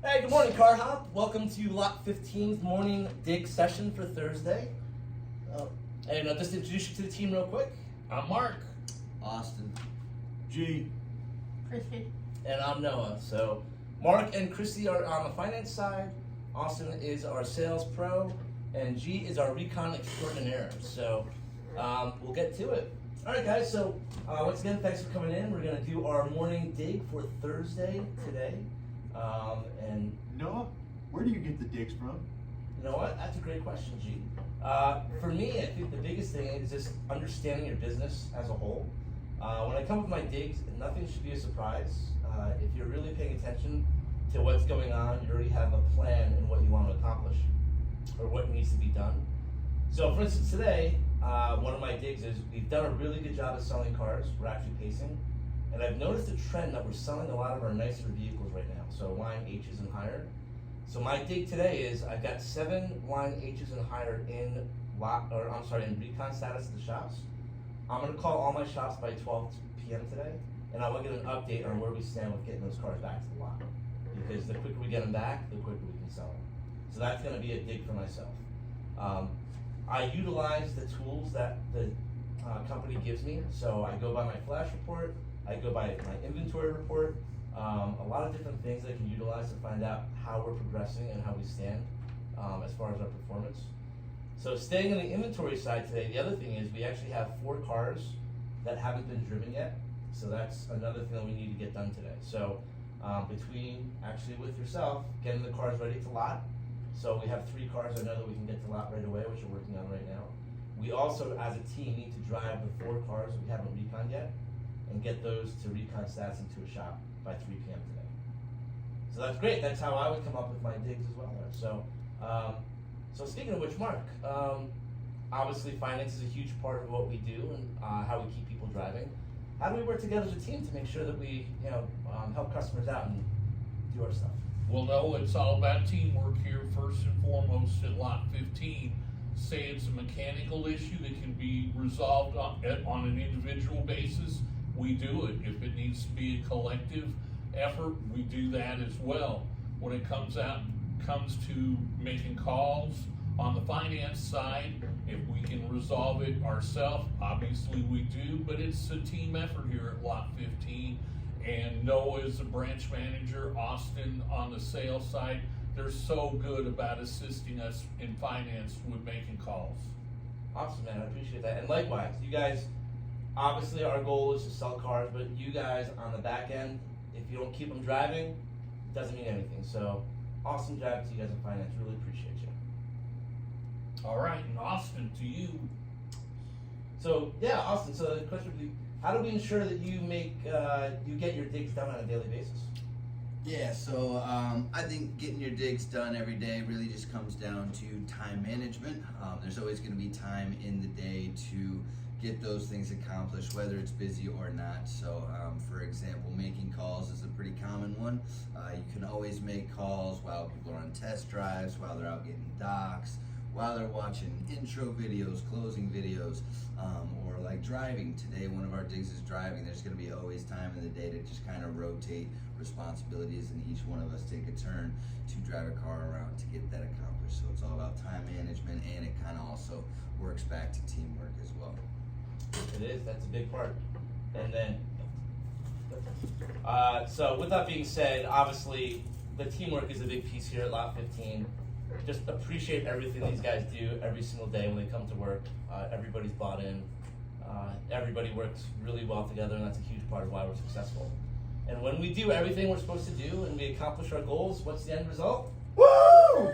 Hey, good morning, Car Hop. Welcome to Lot 15's morning dig session for Thursday. And I'll just introduce you to the team real quick. I'm Mark. Austin. G. Christy. And I'm Noah. So Mark and Christy are on the finance side. Austin is our sales pro. And G is our recon extraordinaire. So we'll get to it. All right, guys. So once again, thanks for coming in. We're going to do our morning dig for Thursday today. And Noah, where do you get the digs from? you know what? That's a great question, G. For me, I think the biggest thing is just understanding your business as a whole. When I come with my digs, nothing should be a surprise. If you're really paying attention to what's going on, you already have a plan in what you want to accomplish or what needs to be done. So, for instance, today, one of my digs is we've done a really good job of selling cars. We're actually pacing. And I've noticed a trend that we're selling a lot of our nicer vehicles right now, so line H's and higher. So my dig today is I've got 7 line H's and higher in recon status at the shops. I'm gonna call all my shops by 12 p.m. today, and I want to get an update on where we stand with getting those cars back to the lot. Because the quicker we get them back, the quicker we can sell them. So that's gonna be a dig for myself. I utilize the tools that the company gives me. So I go by my flash report, I go by my inventory report, a lot of different things that I can utilize to find out how we're progressing and how we stand as far as our performance. So staying on the inventory side today, the other thing is we actually have 4 cars that haven't been driven yet. So that's another thing that we need to get done today. So between actually with yourself, getting the cars ready to lot. So we have 3 cars I know that we can get to lot right away, which we're working on right now. We also, as a team, need to drive the 4 cars we haven't reconned yet and get those to recon stats into a shop by 3 p.m. today. So that's great. That's how I would come up with my digs as well there. So speaking of which, Mark, obviously finance is a huge part of what we do and how we keep people driving. How do we work together as a team to make sure that we, help customers out and do our stuff? Well, no, it's all about teamwork here, first and foremost at Lot 15. Say it's a mechanical issue that can be resolved on an individual basis, we do it. If it needs to be a collective effort, we do that as well. When it comes to making calls on the finance side, if we can resolve it ourselves, obviously we do, but it's a team effort here at Lot 15. And Noah is the branch manager, Austin on the sales side. They're so good about assisting us in finance with making calls. Awesome, man. I appreciate that. And likewise, you guys, obviously our goal is to sell cars, but you guys on the back end, if you don't keep them driving, it doesn't mean anything. So awesome job to you guys in finance. Really appreciate you. All right, and Austin, to you. So yeah, Austin, so the question would be, how do we ensure that you get your digs done on a daily basis? Yeah, so I think getting your digs done every day really just comes down to time management. There's always going to be time in the day to get those things accomplished, whether it's busy or not. So, for example, making calls is a pretty common one. You can always make calls while people are on test drives, while they're out getting docs, while they're watching intro videos, closing videos, or like driving. Today, one of our digs is driving. There's going to be always time in the day to just kind of rotate responsibilities and each one of us take a turn to drive a car around to get that accomplished. So it's all about time management, and it kind of also works back to teamwork as well. It is. That's a big part. And then, so with that being said, obviously the teamwork is a big piece here at Lot 15. Just appreciate everything these guys do every single day when they come to work. Everybody's bought in. Everybody works really well together, and that's a huge part of why we're successful. And when we do everything we're supposed to do and we accomplish our goals, what's the end result? Woo!